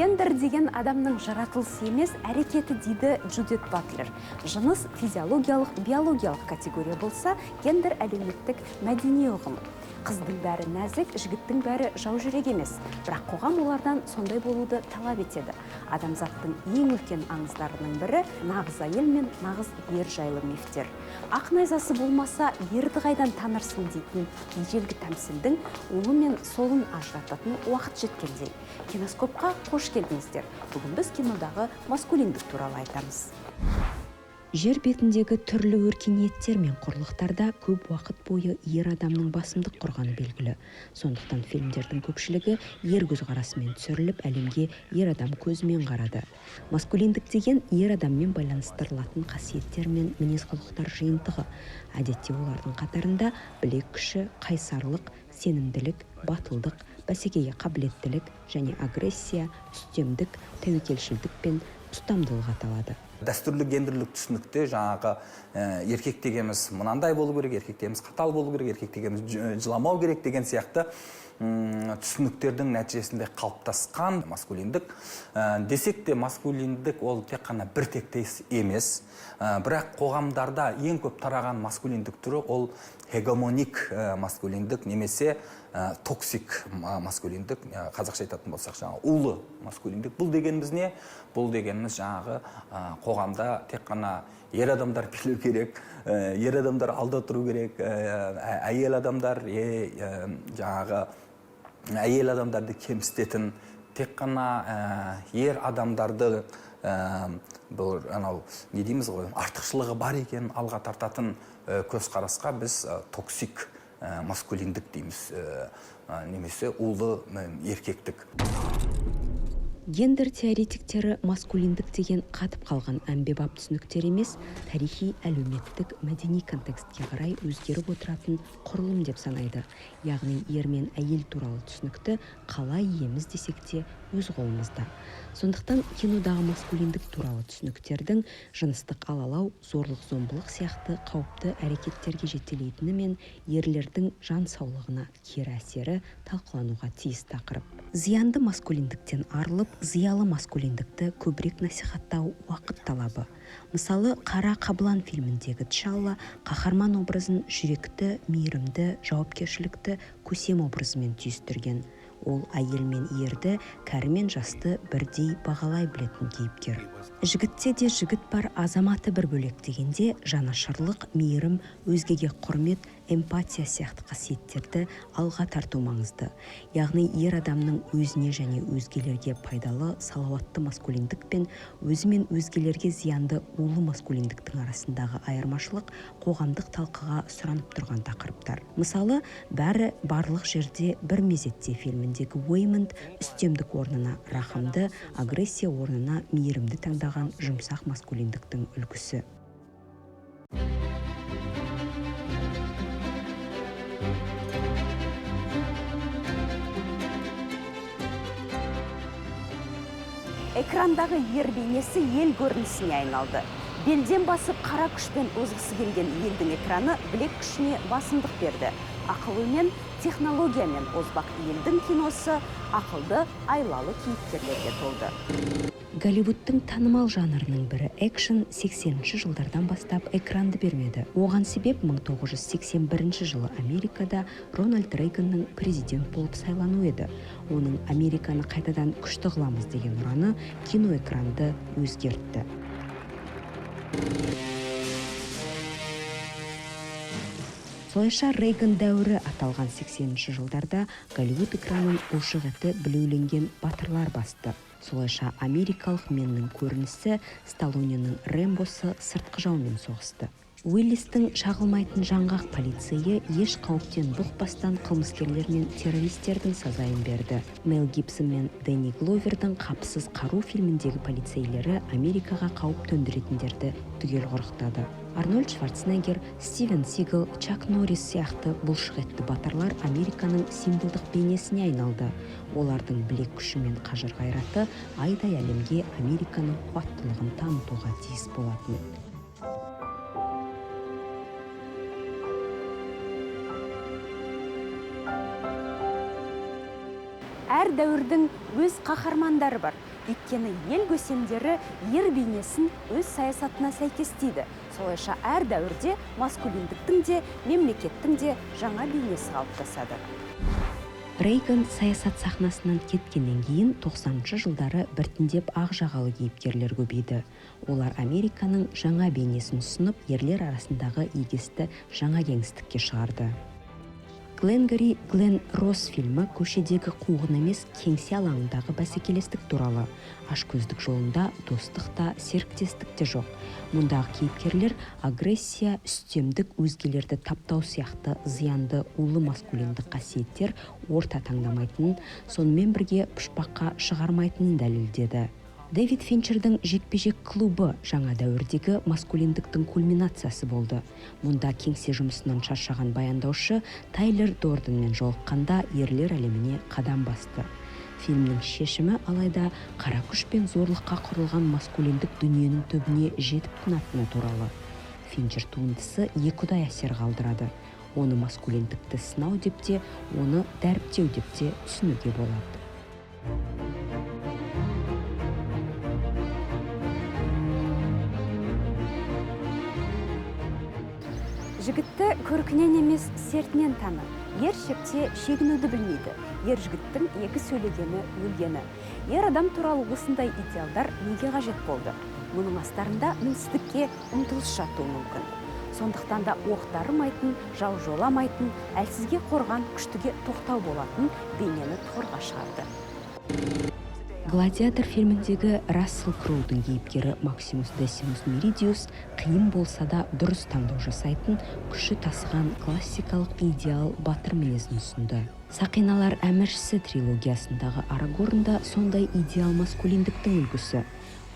Гендер деген адамның жаратылысы емес, әрекеті дейді Джудит Батлер. Жыныс физиологиялық, биологиялық категория болса, гендер әлеуметтік мәдени ұғым. Қыздың бәрі нәзік, жігіттің бәрі жау жүрек емес. Бірақ қоғам олардан сондай болуды талап етеді. Адамзаттың ең үлкен аңыздарының бірі нағыз әйел мен нағыз ер жайлы мифтер. Ақ найзасы болмаса, ерді қайдан танырсың дейтін ежелгі тәмсілдің оңы мен солын ажырататын уақыт жеткендей. Киноскопқа қош келдіңіздер. Бүгін біз кинодағы маскулиндік туралы айтамыз. Жер бетіндегі түрлі өркениеттер мен құрлықтарда көп уақыт бойы ер адамның басымдық құрғаны белгілі. Сондықтан фильмдердің көпшілігі ер көзқарасымен түсіріліп, әлемге ер адам көзімен қарады. Маскулиндік деген ер адаммен байланыстырылатын қасиеттер мен мінез-құлықтар жиынтығы. Әдетте олардың қатарында білек күші, қайсарлық, сенімділік, батылдық, бәсекеге қабілеттілік және агрессия, үстемдік, тәуекелшілдік пен ұстамдылық аталады. Дәстүрлі гендерлік түсінікте жаңағы еркек дегеніміз мынандай болу керек, еркек дегеніміз қатал болу керек, еркек дегеніміз жыламау керек деген сияқты түсініктердің нәтижесінде қалыптасқан маскулиндік. Десек те маскулиндік ол тек қана бір тектес емес. Бірақ қоғамдарда ең көп тараған маскулиндік түрі ол хегемоник маскулиндік немесе токсик маскулиндік, қазақша айтатын болсақ жаңағы улы маскулиндік. Бұл дегеніміз не? Бұл дегеніміз жаңағы қоғамда тек қана ер адамдар билеу керек, ер адамдар алда тұру керек, әйел адамдар жаңағы әйел адамдарды кемсітетін, тек қана ер адамдарды бұл не дейміз ғой, артықшылығы бар екенін алға тартатын көзқарасқа біз токсик маскулиндік дейміз, немесе улы еркектік. Гендер теоретиктері маскулиндік деген қатып қалған әмбебап түсініктер емес, тарихи, әлеуметтік, мәдени контекстке қарай өзгеріп отыратын құрылым деп санайды. Яғни ер мен әйел туралы түсінікті қалай иеміз десек те өз қолымызда. Сондықтан кинодағы маскулиндік туралы түсініктердің жыныстық алалау, зорлық-зомбылық сияқты қауіпті әрекеттерге жетелейтіні мен ерлердің жан саулығына кері әсері талқылануға тиіс тақырып. Зиянды маскулиндіктен арылып, зиялы маскулиндікті көбірек насихаттау уақыт талабы. Мысалы, Қара Қабылан фильміндегі Тшалла қаһарман образын жүректі, мейірімді, жауапкершілікті көсем образымен түйістірген. Ол әйел мен ерді, кәрі мен жасты бірдей бағалай білетін кейіпкер. Жігітте де жігіт бар, азаматы бір бөлек дегенде жанашырлық, мейірім, өзгеге құрмет, эмпатия сияқты қасиеттерді алға тарту маңызды. Яғни ер адамның өзіне және өзгелерге пайдалы, салауатты маскулиндік пен өзі мен өзгелерге зиянды улы маскулиндіктің арасындағы айырмашылық қоғамдық талқыға сұранып тұрған тақырыптар. Мысалы, бәрі барлық жерде бір мезетте фильміндегі Уэймонд үстемдік орнына рахымды, агрессия орнына мейірімді таңдаған жұмсақ маскулиндіктің үлгісі. Экрандағы ер бейнесі ел көрінісіне айналды. Белден басып қара күшпен озғысы келген елдің экраны білек күшіне басымдық берді. Ақылымен, технологиямен озбақ елдің киносы ақылды, айлалы кейіпкерлерге толды. Голливудтың танымал жанрының бірі экшн 80-ші жылдардан бастап экранды бермеді. Оған себеп 1981 жылы Америкада Рональд Рейганның президент болып сайлану еді. Оның Американы қайтадан күшті қыламыз деген ұраны киноэкранды өзгертті. Солайша Рейган дәуірі аталған 80-ші жылдарда Голливуд экранын бұлшық еті білеуленген батырлар басты. Солайша америкалық меннің көрінісі Сталлоненің Рэмбосы сыртқы жаумен соғысты. Уиллистің шағылмайтын жаңғақ полицейі еш қауіптен бұқпастан қылмыскерлер мен террористердің сазайын берді. Мел Гибсон мен Дэнни Гловердің Қапысыз қару фильміндегі полицейлері Америкаға қауіп төндіретіндерді түгел құрықтады. Арнольд Шварценеггер, Стивен Сигал, Чак Норрис сияқты бұлшық етті батырлар Американың символдық бейнесіне айналды. Олардың білек күші мен қажыр қайраты айдай әлемге Американың қуаттылығын танытуға тиіс болатын. Әр дәуірдің өз қаһармандары бар. Өйткені ел көсемдері ер бейнесін өз саясатына сәйкестейді. Солайша әр дәуірде маскулиндіктің де, мемлекеттің де жаңа бейнесі қалыптасады. Рейган саясат сахнасынан кеткеннен кейін 90-шы жылдары біртіндеп ақ жағалы кейіпкерлер көбейді. Олар Американың жаңа бейнесін ұсынып, ерлер арасындағы егесті жаңа кеңістікке шығарды. Гленгари Глен Росс фильмі көшедегі қуғын емес, кеңсе алаңындағы бәсекелестік туралы. Ашкөздік жолында достық та, серіктестік те жоқ. Мұндағы кейіпкерлер агрессия, үстемдік, өзгелерді таптау сияқты зиянды улы маскулиндік қасиеттер орта таңдамайтынын, сонымен бірге пұшпаққа шығармайтынын дәлелдеді. Дэвид Финчердің жекпе-жек клубы жаңа дәуірдегі маскулиндіктің кульминациясы болды. Мұнда кеңсе жұмысынан шаршаған баяндаушы Тайлер Дорденмен жолыққанда ерлер әлеміне қадам басты. Фильмнің шешімі алайда қара күш пен зорлыққа құрылған маскулиндік дүниенің түбіне жетіп тынатыны туралы. Финчер туындысы екіұдай әсер қалдырады. Оны маскулиндікті сынау деп те, оны дәріптеу деп те түсінуге болады. Жігітті көркінен емес, сертінен таны. Ер шепте шегінуді білмейді. Ер жігіттің екі сөйлегені, өлгені. Ер адам туралы осындай идеалдар неге қажет болды? Мұның астарында мінсіздікке ұмтылыс жатуы мүмкін. Сондықтан да оқтарымайтын, жау жоламайтын, әлсізге қорған, күштіге тоқтау болатын бейнені торға шығарды. Гладиатор фильміндегі Рассел Кроудың кейіпкері Максимус Десимус Меридиус қиын болса да дұрыс таңдау жасайтын, күші тасыған классикалық идеал батыр мінезін ұсынды. Сақиналар әміршісі трилогиясындағы Арагорнда сондай идеал маскулиндіктің үлгісі.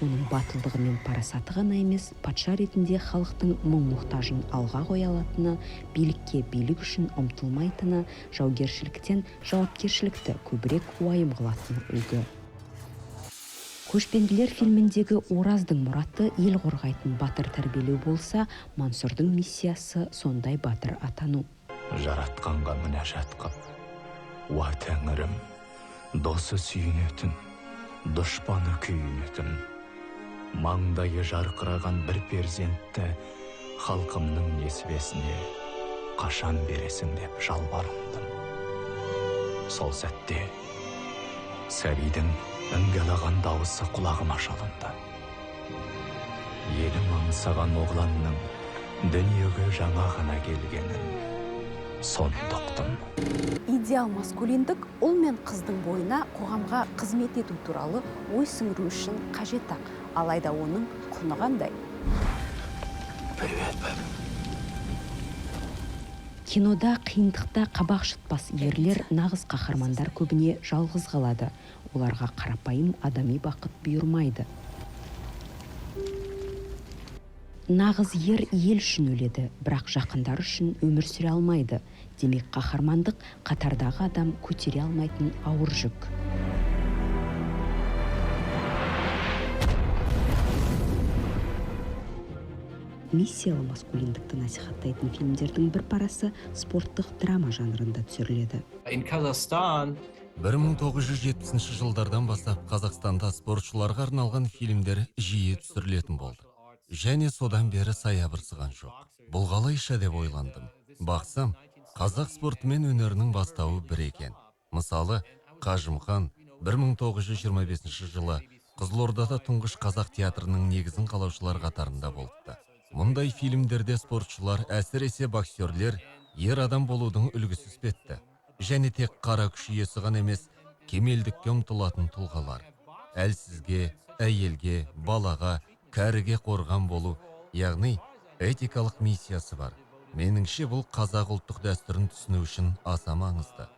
Оның батылдығы мен парасаты ғана емес, патша ретінде халықтың мұң-мұқтажын алға қоя алатыны, билікке билік үшін ұмтылмайтыны, жаугершіліктен жауапкершілікті көбірек уайым қылатыны үлгі. Көшпенділер фильміндегі Ораздың мұраты ел қорғайтын батыр тәрбиелеу болса, Мансұрдың миссиясы сондай батыр атану. Жаратқанға мінәжат қып, уа тәңірім, досы сүйінетін, дұшпаны күйінетін, маңдайы жарқыраған бір перзентті халқымның несібесіне қашан бересің деп жалбарындым. Сол сәтте сәбидің үңгелаған дауысы құлағыма шалынды. Елім аңсаған оғланның дүниеге жаңа ғана келгенін сонда ұқтым. Идеал маскулиндік ұл мен қыздың бойына қоғамға қызмет ету туралы ой сіңіру үшін қажет ақ, алайда оның құны қандай? Привет, бәбі. Кинода қиындықта қабақ шытпас ерлер нағыз қаһармандар көбіне жалғыз қалады. Оларға қарапайым адами бақыт бұйырмайды. Нағыз ер ел үшін өледі, бірақ жақындар үшін өмір сүре алмайды. Демек, қаһармандық қатардағы адам көтере алмайтын ауыр жүк. Миссиялы маскулиндікті насихаттайтын фильмдердің бір парасы спорттық драма жанрында түсіріледі. 1970 жылдардан бастап Қазақстанда спортшыларға арналған фильмдер жиі түсірілетін болды. Және содан бері саябырсыған жоқ. Бұл қалайша деп ойландым. Бақсам, қазақ спорты мен өнерінің бастауы бір екен. Мысалы, Қажымхан 1925 жылы Қызылордада тұңғыш қазақ театрының негізін қалаушылар қатарында болыпты. Мұндай фильмдерде спортшылар, әсіресе боксерлер, ер адам болудың үлгісі іспетті. Және тек қара күш иесі ғана емес, кемелдікке ұмтылатын тұлғалар. Әлсізге, әйелге, балаға, кәріге қорған болу, яғни этикалық миссиясы бар. Меніңше бұл қазақ ұлттық дәстүрін түсіну үшін аса маңызды.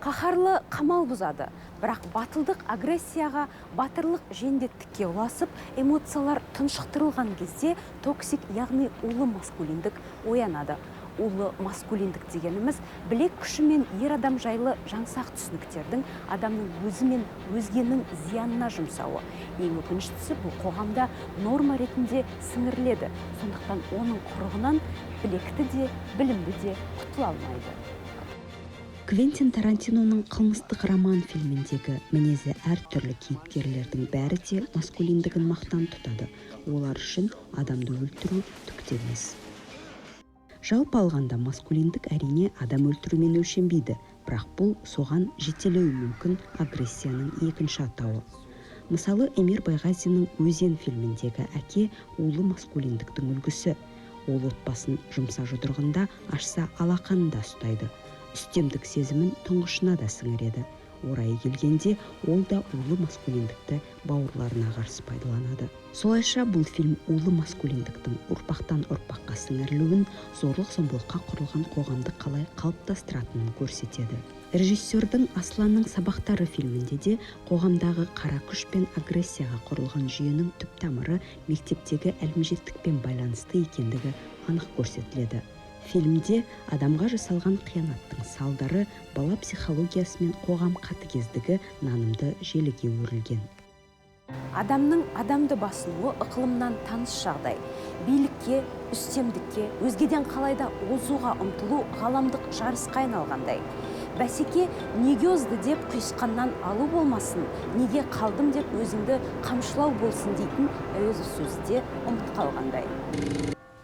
Қаһарлы қамал бұзады, бірақ батылдық агрессияға, батырлық жендеттікке ұласып, эмоциялар тұншықтырылған кезде токсик, яғни улы маскулиндік оянады. Улы маскулиндік дегеніміз білек күші мен ер адам жайлы жаңсақ түсініктердің адамның өзі мен өзгенің зиянына жұмсауы. Ең өкініштісі, бұл қоғамда норма ретінде сіңіріледі. Сондықтан оның құрығынан білекті де, білімді де құтыла алмайды. Квентин Тарантиноның қылмыстық роман фильміндегі мінезі әртүрлі кейіпкерлердің бәрі де маскулиндігін мақтан тұтады. Олар үшін адамды өлтіру түк емес. Жалпы алғанда маскулиндік әрине адам өлтірумен өлшенбейді, бірақ бұл соған жетелеуі мүмкін агрессияның екінші атауы. Мысалы, Эмир Байғазинның «Өзен» фильміндегі әке улы маскулиндіктің үлгісі. Ол отбасын жұмса жұдырғында, ашса алақанында ұстайды. Үстемдік сезімін тұңғышына да сіңіреді. Орайы келгенде, ол да улы маскулиндікті бауырларына қарсы пайдаланады. Солайша бұл фильм улы маскулиндіктің ұрпақтан ұрпаққа сіңірілуін, зорлық-зомбылыққа құрылған қоғамды қалай қалыптастыратынын көрсетеді. Режиссердің «Асланның сабақтары» фильмінде де қоғамдағы қара күш пен агрессияға құрылған жүйенің түп тамыры мектептегі әлімжеттікпен байланысты екендігі анық көрсетіледі. Фильмде адамға жасалған қиянаттың салдары, бала психологиясы мен қоғам қатыгездігі нанымды желіге өрілген. Адамның адамды басынуы ықылымнан таныс жағдай. Билікке, үстемдікке, өзгеден қалайда озуға ұмтылу ғаламдық жарысқа айналғандай. Бәсеке неге озды деп құйысқаннан алу болмасын, неге қалдым деп өзіңді қамшылау болсын дейтін әуезі сөзде ұмыт қалғандай.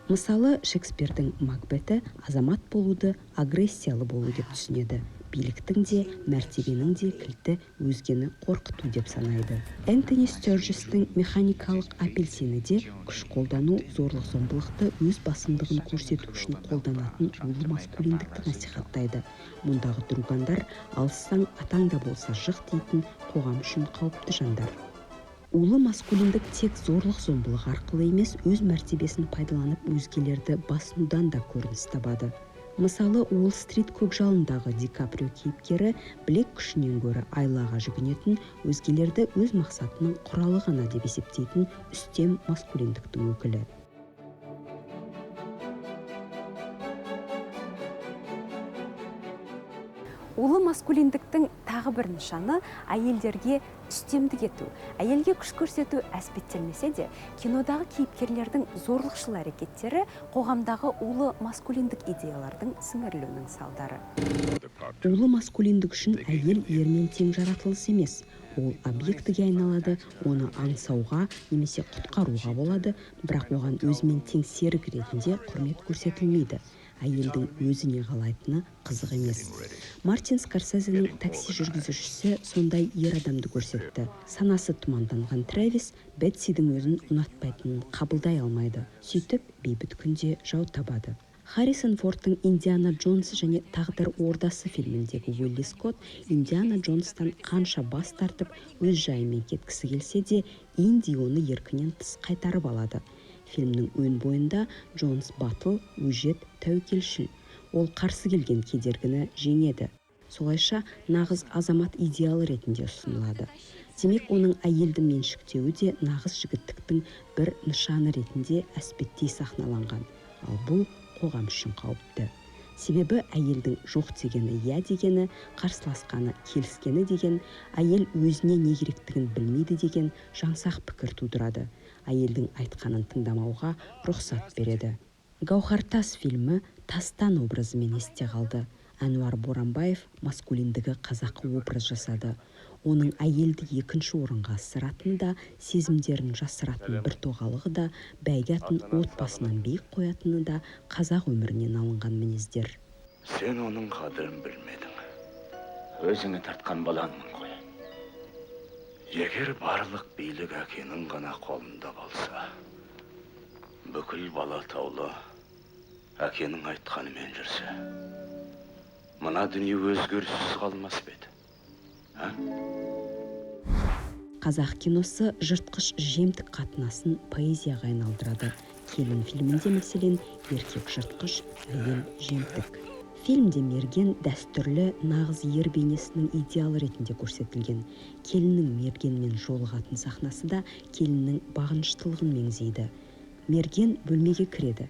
Мысалы, Шекспирдің Макбеті азамат болуды агрессиялы болу деп түсінеді. Биліктің де, мәртебенің де кілті өзгені қорқыту деп санайды. Энтони Стержестің Механикалық апельсині де күш қолдану, зорлық-зомбылықты өз басымдығын көрсету үшін қолданатын улы маскулиндікті насихаттайды. Мұндағы другандар алыссаң атаңда болса жық дейтін қоғам үшін қауіпті жандар. Улы маскулиндік тек зорлық-зомбылық арқылы емес, өз мәртебесін пайдаланып өзгелерді басынудан да көрініс табады. Мысалы, Уолл-стрит көкжалындағы Ди Каприо кейіпкері білек күшінен гөрі айлаға жүгінетін, өзгелерді өз мақсатының құралы ғана деп есептейтін үстем маскулиндіктің өкілі. Улы маскулиндіктің тағы бір нышаны әйелдерге үстемдік ету. Әйелге күш көрсету әспеттелмесе де, кинодағы кейіпкерлердің зорлықшыл әрекеттері қоғамдағы улы маскулиндік идеялардың сіңірілуінің салдары. Улы маскулиндік үшін әйел ермен тең жаратылыс емес. Ол объектіге айналады, оны аңсауға немесе құтқаруға болады, бірақ оған өзімен тең серік ретінде құрмет көрсетілмейді. Әйелдің өзіне қалайтыны қызық емес. Мартин Скорсезенің такси жүргізушісі сондай ер адамды көрсетті. Санасы тұманданған Трэвис Бетсидің өзін ұнатпайтынын қабылдай алмайды. Сөйтіп, бейбіт күнде жау табады. Харрисон Фордтың Индиана Джонс және Тағдыр ордасы фильміндегі Уилли Скотт Индиана Джонстан қанша бас тартып, өз жайымен кеткісі келсе де, Инди оны еркінен тыс қайтарып алады. Фильмнің өн бойында Джонс батыл, өжет, тәуекелшіл. Ол қарсы келген кедергіні жеңеді. Солайша нағыз азамат идеалы ретінде ұсынылады. Демек, оның әйелді меншіктеуі де нағыз жігіттіктің бір нышаны ретінде әспеттей сахналанған. Ал бұл қоғам үшін қауіпті. Себебі әйелдің жоқ дегені иә дегені, қарсыласқаны келіскені деген, әйел өзіне не керектігін білмейді деген жаңсақ пікір тудырады. Әйелдің айтқанын тыңдамауға рұқсат береді. Гаухартас фильмі тастан образымен есте қалды. Әнуар Боранбаев маскулиндігі қазақы образ жасады. Оның әйелді екінші орынға ысыратыны да, сезімдерін жасыратын бір тоғалығы да, бәйге атын отбасынан биік қоятыны да қазақ өмірінен алынған мінездер. Сен оның қадірін білмедің. Өзіңе тартқан балаңмын ғой. Егер барлық билік әкенің ғана қолында болса, бүкіл бала таулы әкенің айтқанымен жүрсе, мына дүние өзгеріссіз қалмас беді. Қазақ киносы жыртқыш жемтік қатынасын поэзияға айналдырады. Келін фильмінде мәселен еркек жыртқыш, әйел жемтік. Фильмде мерген дәстүрлі нағыз ер бейнесінің идеалы ретінде көрсетілген. Келіннің мергенмен жолығатын сахнасы да келіннің бағыныштылығын меңзейді. Мерген бөлмеге кіреді,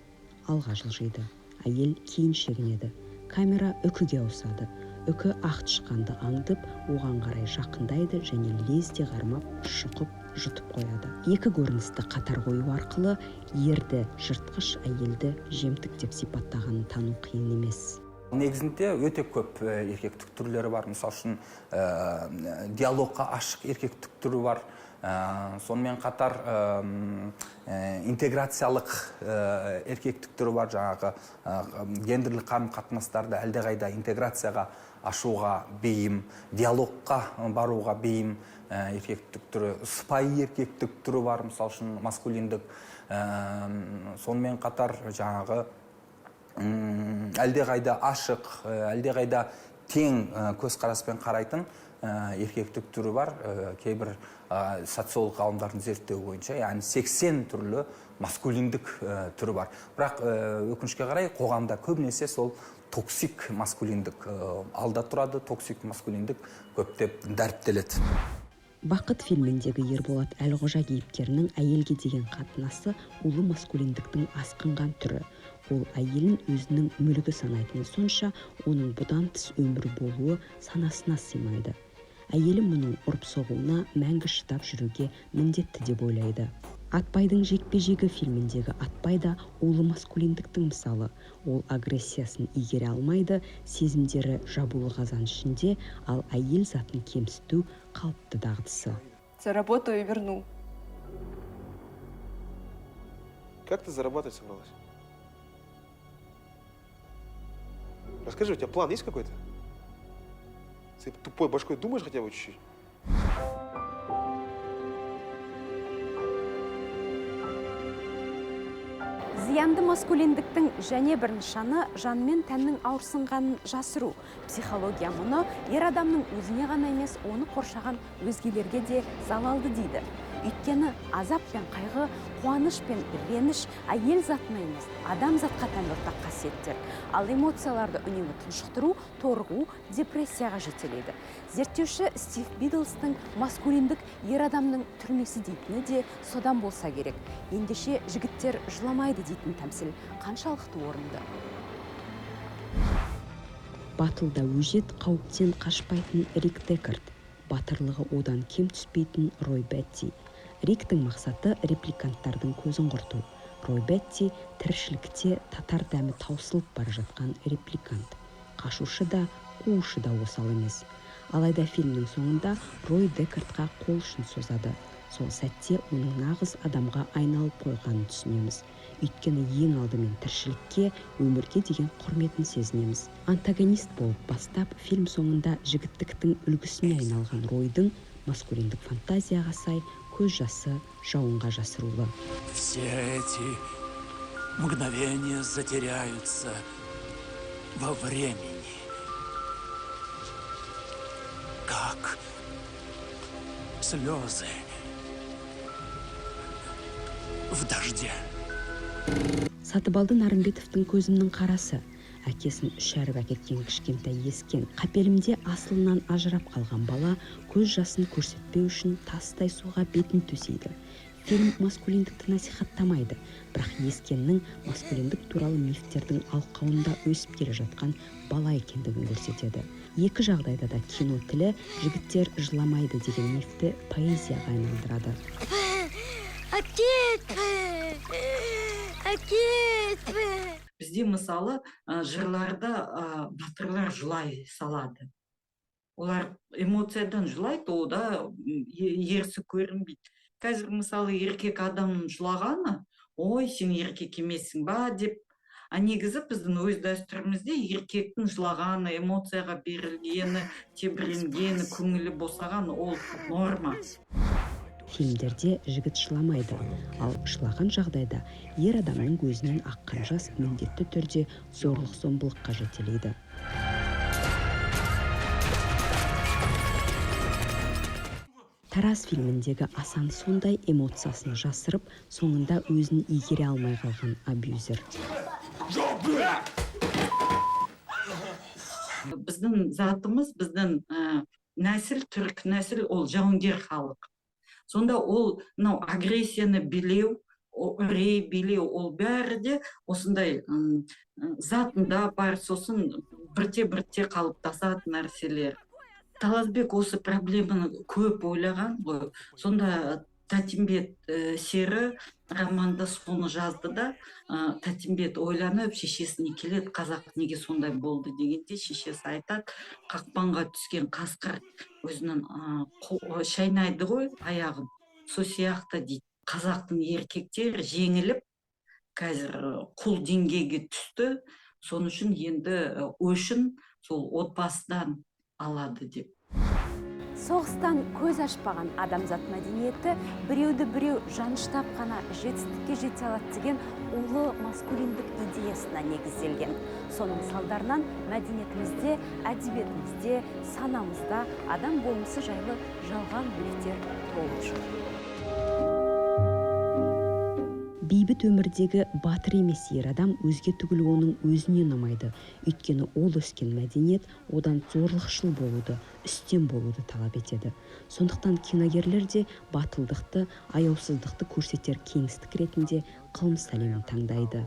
алға жылжиды. Әйел кейін шегінеді. Камера үкіге ауысады. Үкі ақ тышқанды аңдып, оған қарай жақындайды және лезде қармап, шұқып, жұтып қояды. Екі көріністі қатар қою арқылы ерді жыртқыш, әйелді жемтік деп сипаттағанын тану қиын емес. Негізінде өте көп еркектік түрлері бар. Мысалы үшін диалогқа ашық еркектік түрі бар. Сонымен қатар интеграциялық еркектік түрі бар. Жаңағы гендерлік қарым-қатынастарды әлдеқайда интеграцияға ашуға бейім, диалогқа баруға бейім еркектік түрі. Сыпайы еркектік түрі бар, мысалы үшін маскулиндік. Сонымен қатар жаңағы әлдеқайда ашық, әлдеқайда тең көзқараспен қарайтын еркектік түрі бар. Кейбір социолог ғалымдардың зерттеуі бойынша, яғни 80 түрлі маскулиндік түрі бар. Бірақ өкінішке қарай қоғамда көбінесе сол токсик маскулиндік алда тұрады, токсик маскулиндік көптеп дәріптеледі. Бақыт фильміндегі Ерболат Әлқожа кейіпкерінің әйелге деген қатынасы улы маскулиндіктің асқынған түрі. Ол әйелін өзінің мүлігі санайтыны сонша, оның бұдан тыс өмір болуы санасына сыймайды. Әйелі мұның ұрып-соғуына мәңгі шыдап жүруге міндетті деп ойлайды. Атбайдың жекпе-жегі фильміндегі Атбай да улы маскулиндіктің мысалы. Ол агрессиясын игере алмайды, сезімдері жабулы қазан ішінде, ал әйел затын кемсіту қалыпты дағдысы. Заработаю и верну. Как ты зарабатывать собралась? Расскажи, у тебя план есть какой-то? Ты тупой башкой думаешь хотя бы чуть-чуть? Зиянды маскулиндіктің және бір нышаны жан мен тәннің ауырсынғанын жасыру. Психология мұны ер адамның өзіне ғана емес, оны қоршаған өзгелерге де залалды дейді. Өйткені азап пен қайғы, қуаныш пен реніш әйел затына емес, адам затқа тән ортақ қасиеттер. Ал эмоцияларды үнемі тұншықтыру, торығу, депрессияға жетелейді. Зерттеуші Стив Бидлстың маскулиндік ер адамның түрмесі дейтіні де содан болса керек. Ендеше жігіттер жыламайды дейтін тәмсіл қаншалықты орынды. Батылда өжет қауіптен қашпайтын Рик Декарт, батырлығы одан кем түспейтін Рой Бетти. Риктің мақсаты репликанттардың көзін құрту. Рой Бетти тіршілікте татар дәмі таусылып бара жатқан репликант. Қашушы да, қуушы да осал емес. Алайда фильмнің соңында Рой Декартқа қол ұшын созады. Сол сәтте оның нағыз адамға айналып қойғанын түсінеміз. Өйткені ең алдымен тіршілікке, өмірге деген құрметін сезінеміз. Антагонист болып бастап, фильм соңында жігіттіктің үлгісіне айналған Ройдың маскулиндік фантазияға сай көз жасы жауынға жасырулы. Все эти мгновения затеряются во времени. Как слезы в дожде. Сатыбалды Нарымбетовтың көзімнің қарасы. Әкесін үшәріп әкеткен кішкентай ескен. Қапелімде асылынан ажырап қалған бала көз жасын көрсетпеу үшін тастай суға бетін төсейді. Фильм маскулиндікті насихаттамайды, бірақ ескеннің маскулиндік туралы мифтердің алқауында өсіп келе жатқан бала екендігін көрсетеді. Екі жағдайда да кино тілі жігіттер жыламайды деген мифті поэзияға айналдырады. Бізде мысалы жырларда батырлар жылай салады. Олар эмоциядан жылайды, о да ерсі көрінбейді. Қазір мысалы еркек адамның жылағаны, ой, сен еркек емессің ба деп. А негізі біздің өз дәстүрімізде еркектің жылағаны, эмоцияға берілгені, тебіренгені, көңілі босаған ол норма. Фильмдерде жігіт жыламайды, ал жылаған жағдайда ер адамның көзінен аққан жас міндетті түрде зорлық-зомбылыққа жетелейді. Тарас фильміндегі Асан сондай эмоциясын жасырып, соңында өзін игере алмай қалған абьюзер. Біздің затымыз, біздің нәсіл, түрік нәсіл, ол жауынгер халық. Сонда ол агрессияны билеу, үрей билеу, ол бәрі де осындай затында бар, сосын бірте-бірте қалыптасады нәрселер. Таласбек осы проблеманы көп ойлаған ғой. Сонда Тәтімбет сері романда соны жазды да, Тәтімбет ойланып шешесіне келеді, қазақ неге сондай болды дегенде шешесі айтады, қақпанға түскен қасқыр өзінің шайнайды ғой аяғын, сол сияқты дейді. Қазақтың еркектері жеңіліп қазір құл деңгейге түсті, соның үшін енді өшін сол отбасыдан алады деп. Соғыстан көз ашпаған адамзат мәдениеті біреуді біреу жаныштап қана жетістікке жете алады деген улы маскулиндік идеясына негізделген. Соның салдарынан мәдениетімізде, әдебиетімізде, санамызда адам болмысы жайлы жалған біліктер толып жүр. Бейбіт өмірдегі батыр емес ер адам өзге түгілі оның өзіне ұнамайды. Өйткені ол өскен мәдениет одан зорлықшыл болуды, үстем болуды талап етеді. Сондықтан киногерлер де батылдықты, аяусыздықты көрсетер кеңістік ретінде қылмыс әлемін таңдайды.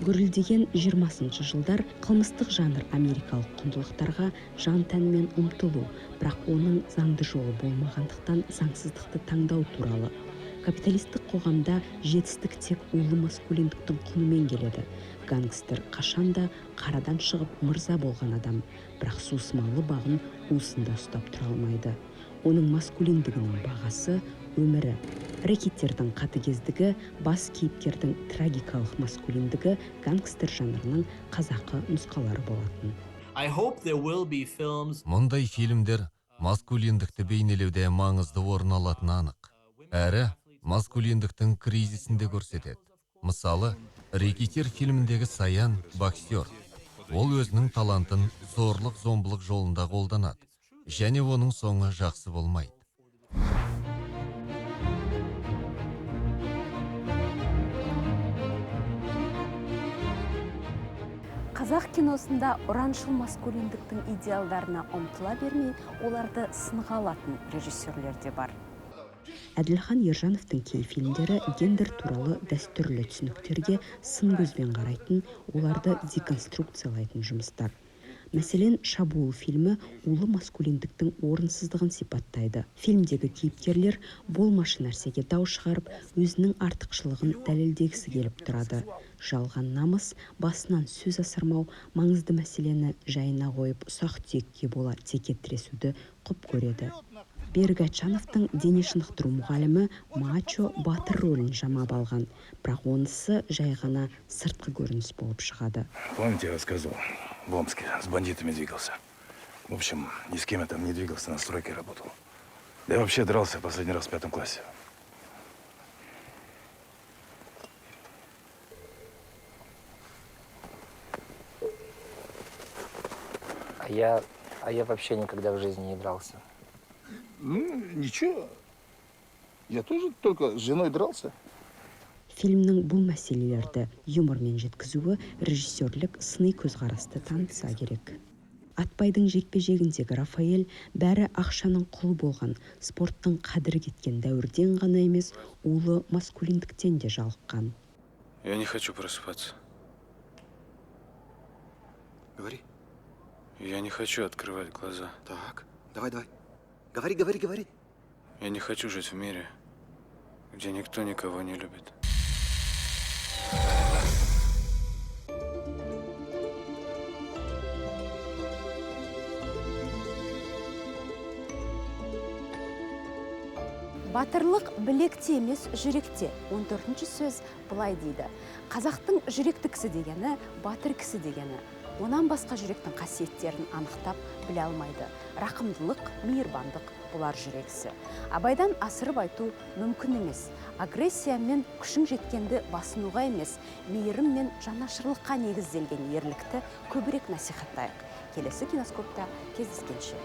Гүрілдеген 20-шы жылдар қылмыстық жанр америкалық құндылықтарға жан тәнімен ұмтылу, бірақ оның заңды жолы болмағандықтан заңсыздықты таңдау туралы. Капиталистік қоғамда жетістік тек улы маскулиндіктің құнымен келеді. Гангстер қашанда қарадан шығып мырза болған адам, бірақ сусымалы бағын уысында ұстап тұра алмайды. Оның маскулиндігінің бағасы өмірі. Рэкеттердің қатыгездігі, бас кейіпкердің трагикалық маскулиндігі гангстер жанрының қазақы нұсқалары болатын. Мұндай фильмдер маскулиндікті бейнелеуде маңызды орын алатыны анық. Әрі маскулиндіктің кризисінде көрсетеді. Мысалы, Рэкеттер фильміндегі Саян боксер. Ол өзінің талантын зорлық-зомбылық жолында қолданады, және оның соңы жақсы болмайды. Қазақ киносында ұраншыл маскулиндіктің идеалдарына ұмтыла бермей, оларды сынға алатын режиссерлер де бар. Әділхан Ержановтың кей фильмдері гендер туралы дәстүрлі түсініктерге сын көзбен қарайтын, оларды деконструкциялайтын жұмыстар. Мәселен, Шабуыл фильмі улы маскулиндіктің орынсыздығын сипаттайды. Фильмдегі кейіпкерлер болмашы нәрсеге дау шығарып, өзінің артықшылығын дәлелдегісі келіп тұрады. Жалған намыс, басынан сөз асырмау, маңызды мәселені жайына қойып, ұсақ-түйекке бола текетіресуді құп көреді. Берік Айтжановтың дене шынықтыру мұғалімі мачо батыр рөлін жамап алған, бірақ онысы жай ғана сыртқы көрініс болып шығады. Помните, я рассказывал, в Омске с бандитами двигался. В общем, ни с кем я там не двигался, на стройке работал. Да я вообще дрался последний раз в 5 классе. А я вообще никогда в жизни не дрался. Ну, ничего. Я тоже только с женой дрался. Фильмнің бұл мәселелерді юмормен жеткізуі режиссерлік сыни көзқарасты танытса керек. Атбайдың жекпе-жегіндегі Рафаэль бәрі ақшаның құлы болған, спорттың қадірі кеткен дәуірден ғана емес, улы маскулиндіктен де жалыққан. Я не хочу просыпаться. Говори. Я не хочу открывать глаза. Так, давай. Говори. Я не хочу жить в мире, где никто никого не любит. Батырлық білекте емес жүректе. 14-ші сөз былай дейді. Қазақтың жүректі кісі дегені, батыр кісі дегені. Онан басқа жүректің қасиеттерін анықтап біле алмайды. Рақымдылық, мейірбандық бұлар жүрексі. Абайдан асырып айту мүмкін емес. Агрессия мен күшің жеткенді басынуға емес, мейірім мен жанашырлыққа негізделген ерлікті көбірек насихаттайық. Келесі киноскопта кездескенше.